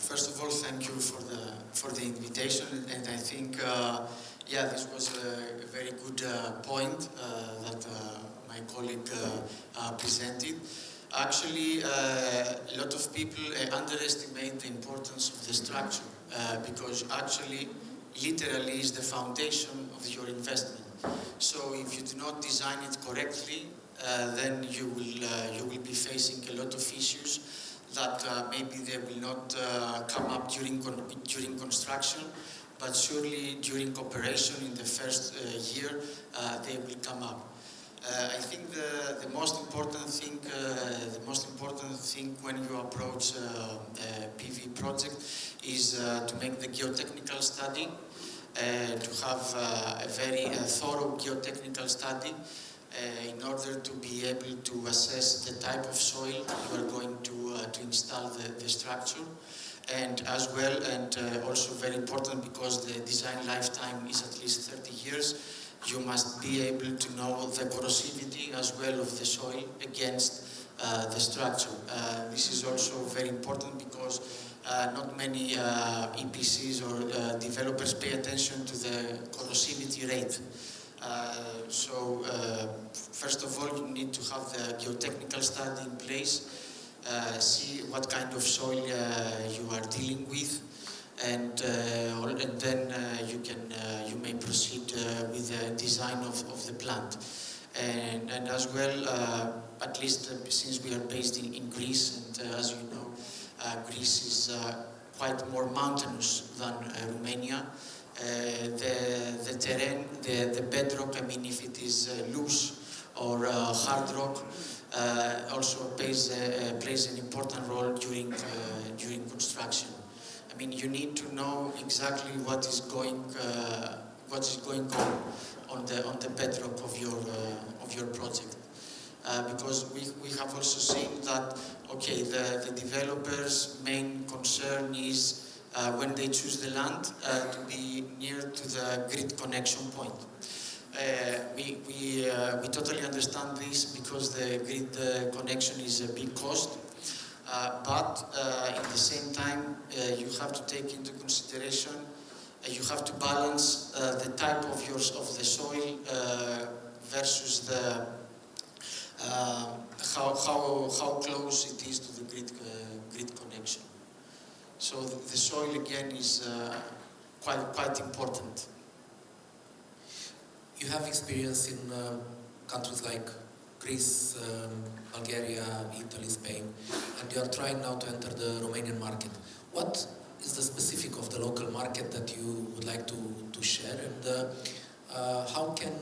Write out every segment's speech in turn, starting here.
First of all, thank you for the invitation, and I think yeah, this was a very good point that my colleague presented. Actually, a lot of people underestimate the importance of the structure because actually, literally, is the foundation of your investment. So if you do not design it correctly, then you will be facing a lot of issues that maybe they will not come up during construction, but surely during operation in the first year they will come up. I think the most important thing when you approach a PV project is to make the geotechnical study, to have a very thorough geotechnical study in order to be able to assess the type of soil you are going to install the structure, and as well, and also very important because the design lifetime is at least 30 years, you must be able to know the corrosivity as well of the soil against the structure. This is also very important because not many EPCs or developers pay attention to the corrosivity rate. So first of all, you need to have the geotechnical study in place, see what kind of soil you are dealing with, and then you may proceed with the design of the plant. And as well, at least since we are based in Greece, and as you know, Greece is quite more mountainous than Romania. The terrain, the bedrock, I mean, if it is loose or hard rock, also plays an important role during construction. I mean, you need to know exactly what is going on the bedrock of your project, because we have also seen that okay, the developers' main concern is when they choose the land to be near to the grid connection point. We totally understand this because the grid connection is a big cost, but at the same time you have to take into consideration, you have to balance the type of the soil versus the how close it is to the grid connection. So the soil again is quite important. You have experience in countries like Greece, Bulgaria, Italy, Spain, and you are trying now to enter the Romanian market. What is the specific of the local market that you would like to share, and how can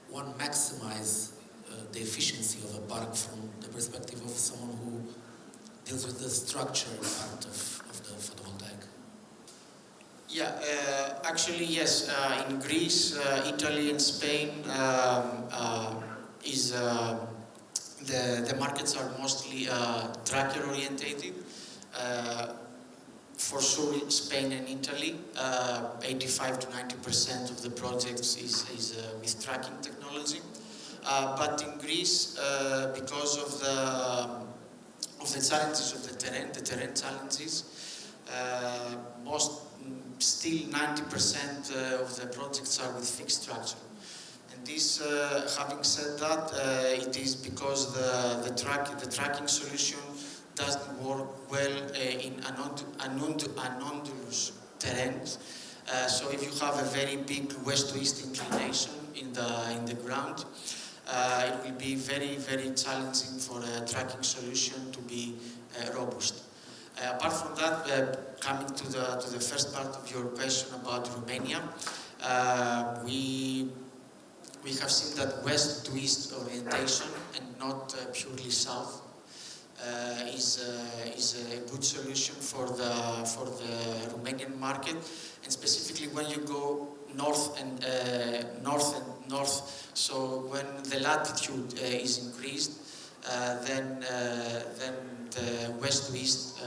one maximize the efficiency of a park from the perspective of someone who deals with the structure part of the photovoltaic? Yeah, actually yes. In Greece, Italy, and Spain, the markets are mostly tracker orientated. For sure, Spain and Italy, 85 to 90% of the projects is with tracking technology. But in Greece, because of the challenges of the terrain challenges, still 90% of the projects are with fixed structure. And this, having said that, it is because the tracking solution doesn't work well in anomalous terrains. So if you have a very big west to east inclination in the ground, it will be very, very challenging for a tracking solution to be robust. Apart from that, coming to the first part of your question about Romania, we have seen that west to east orientation and not purely south is a good solution for the Romanian market, and specifically when you go north and north. So when the latitude is increased, then the west to east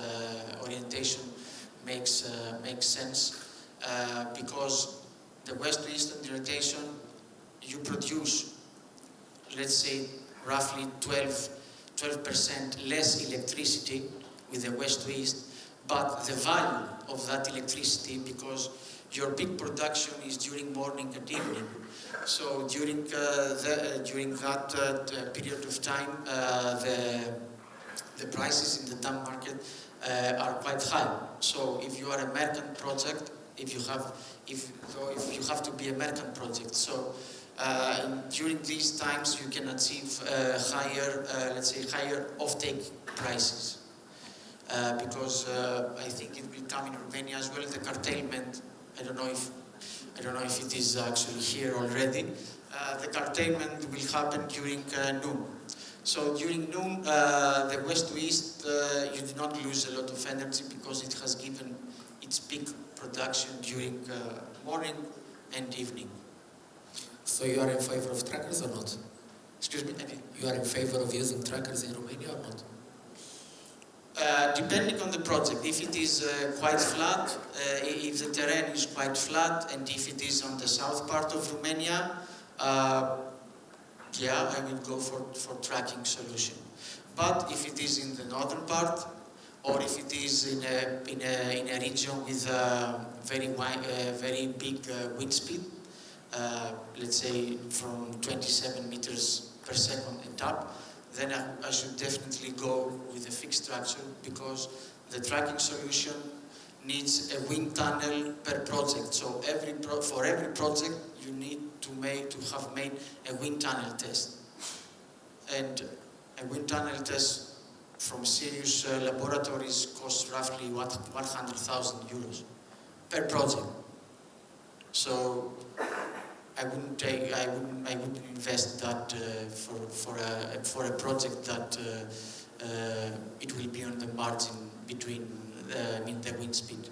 orientation makes sense, because the west to east orientation, you produce, let's say, roughly 12% less electricity with the west to east, but the value of that electricity, because your peak production is during morning and evening. So during that period of time, the prices in the TAM market are quite high. So if you are a merchant project, if you have to be a merchant project, so during these times you can achieve higher, let's say, higher offtake prices. Because I think it will come in Romania as well, the curtailment. I don't know if it is actually here already. The curtailment will happen during noon. So during noon, the west to east, you do not lose a lot of energy because it has given its peak production during morning and evening. So you are in favor of trackers or not? Excuse me? You are in favor of using trackers in Romania or not? Depending on the project. If it is quite flat, if the terrain is quite flat, and if it is on the south part of Romania, yeah, I will go for tracking solution. But if it is in the northern part, or if it is in a region with very big wind speed, let's say from 27 meters per second and up, then I should definitely go with a fixed structure, because the tracking solution needs a wind tunnel per project. So for every project you need to have made a wind tunnel test. And a wind tunnel test from serious laboratories costs roughly 100,000 euros per project. So I wouldn't invest that for a project that it will be on the margin between the wind speed.